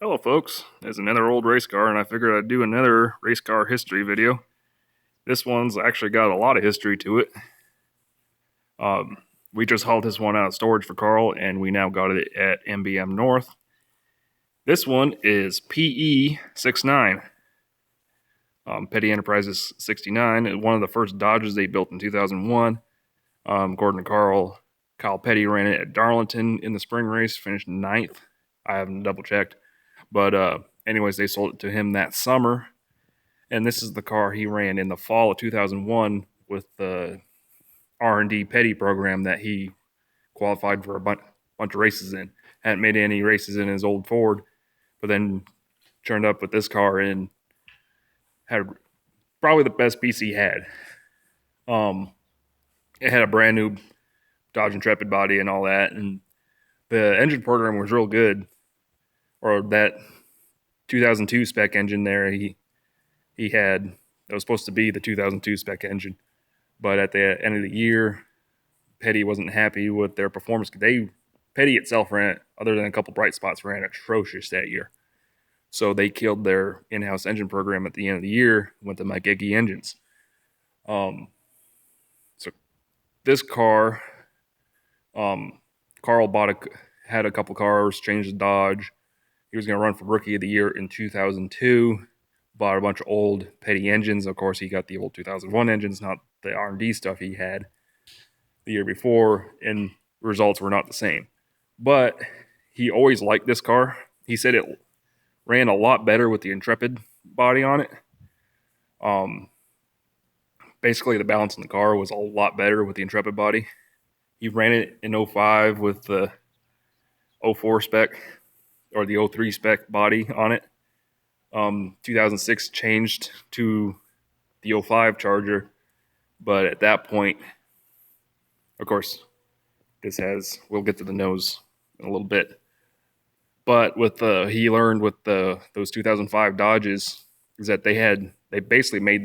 Hello folks, there's another old race car and I figured I'd do another race car history video. This one's actually got a lot of history to it. We just hauled this one out of storage for Carl and we now got it at MBM North. This one is PE69, Petty Enterprises 69, one of the first Dodges they built in 2001. Gordon and Kyle Petty ran it at Darlington in the spring race, finished 9th. I haven't double checked. But anyways, they sold it to him that summer. And this is the car he ran in the fall of 2001 with the R&D Petty program that he qualified for a bunch of races in. Hadn't made any races in his old Ford, but then turned up with this car and had probably the best piece he had. It had a brand new Dodge Intrepid body and all that, and the engine program was real good. Or that 2002 spec engine there, he had, that was supposed to be the 2002 spec engine. But at the end of the year, Petty wasn't happy with their performance. Petty itself ran, other than a couple bright spots, ran atrocious that year. So they killed their in-house engine program at the end of the year, went to Mikeki engines. So this car, Carl had a couple cars, changed the Dodge. He was going to run for Rookie of the Year in 2002. Bought a bunch of old Petty engines. Of course, he got the old 2001 engines, not the R&D stuff he had the year before, and results were not the same. But he always liked this car. He said it ran a lot better with the Intrepid body on it. Basically, the balance in the car was a lot better with the Intrepid body. He ran it in 05 with the 04 spec, or the 03 spec body on it. 2006 changed to the 05 Charger, but at that point, of course, we'll get to the nose in a little bit. But he learned with those 2005 Dodges is that they basically made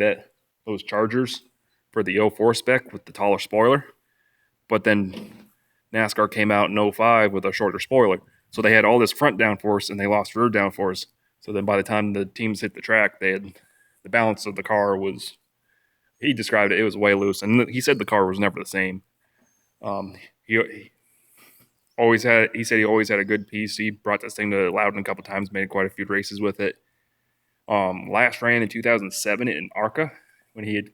those Chargers for the 04 spec with the taller spoiler, but then NASCAR came out in 05 with a shorter spoiler. So they had all this front downforce and they lost rear downforce. So then by the time the teams hit the track, they had the balance of the car was, he described it was way loose. And he said the car was never the same. He said he always had a good piece. He brought this thing to Loudon a couple times, made quite a few races with it. Last ran in 2007 in ARCA when he had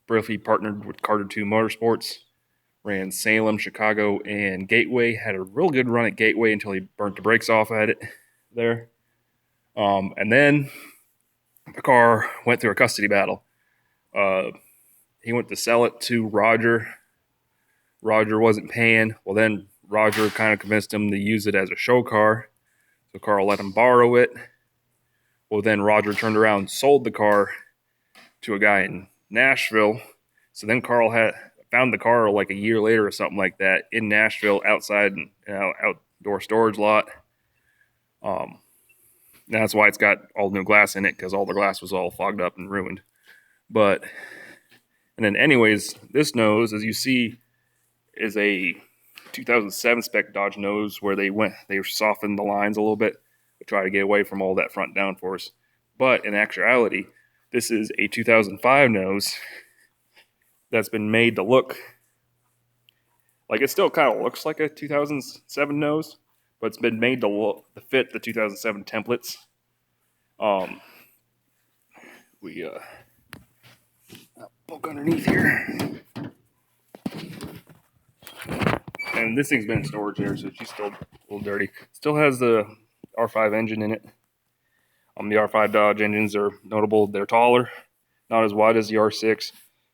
briefly partnered with Carter 2 Motorsports. Ran Salem, Chicago, and Gateway. Had a real good run at Gateway until he burnt the brakes off at it there. And then the car went through a custody battle. He went to sell it to Roger. Roger wasn't paying. Well, then Roger kind of convinced him to use it as a show car. So Carl let him borrow it. Well, then Roger turned around and sold the car to a guy in Nashville. So then Carl found the car like a year later or something like that in Nashville outside an outdoor storage lot. That's why it's got all new glass in it, because all the glass was all fogged up and ruined. And then anyways, this nose, as you see, is a 2007 spec Dodge nose where they softened the lines a little bit to try to get away from all that front downforce. But in actuality, this is a 2005 nose that's been made to look like, it still kind of looks like a 2007 nose, but it's been made to fit the 2007 templates. We poke underneath here, and this thing's been in storage there, so she's still a little dirty. Still has the R5 engine in it. The R5 Dodge engines are notable. They're taller, not as wide as the R6,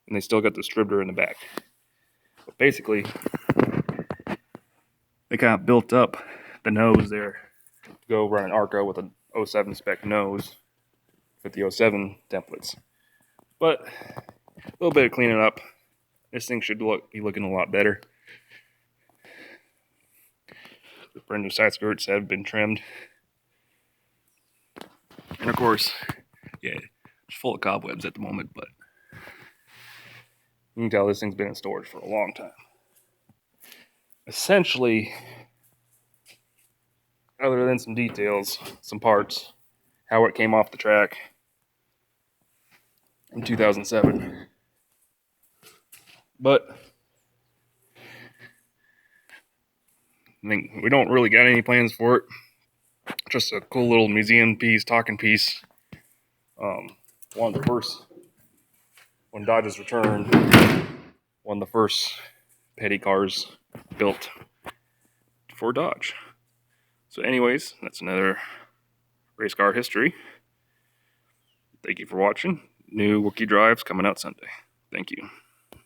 and they still got the distributor in the back. But basically, they kind of built up the nose there to go run an ARCA with an 07 spec nose with the 07 templates. But a little bit of cleaning up. This thing should be looking a lot better. The brand new side skirts have been trimmed. And of course, yeah, it's full of cobwebs at the moment, but you can tell this thing's been in storage for a long time. Essentially, other than some details, some parts, how it came off the track in 2007. But I think we don't really got any plans for it. Just a cool little museum piece, talking piece. One of the first, when Dodge's returned, one of the first petty cars built for Dodge. So anyways, that's another race car history. Thank you for watching. New Wookiee Drives coming out Sunday. Thank you.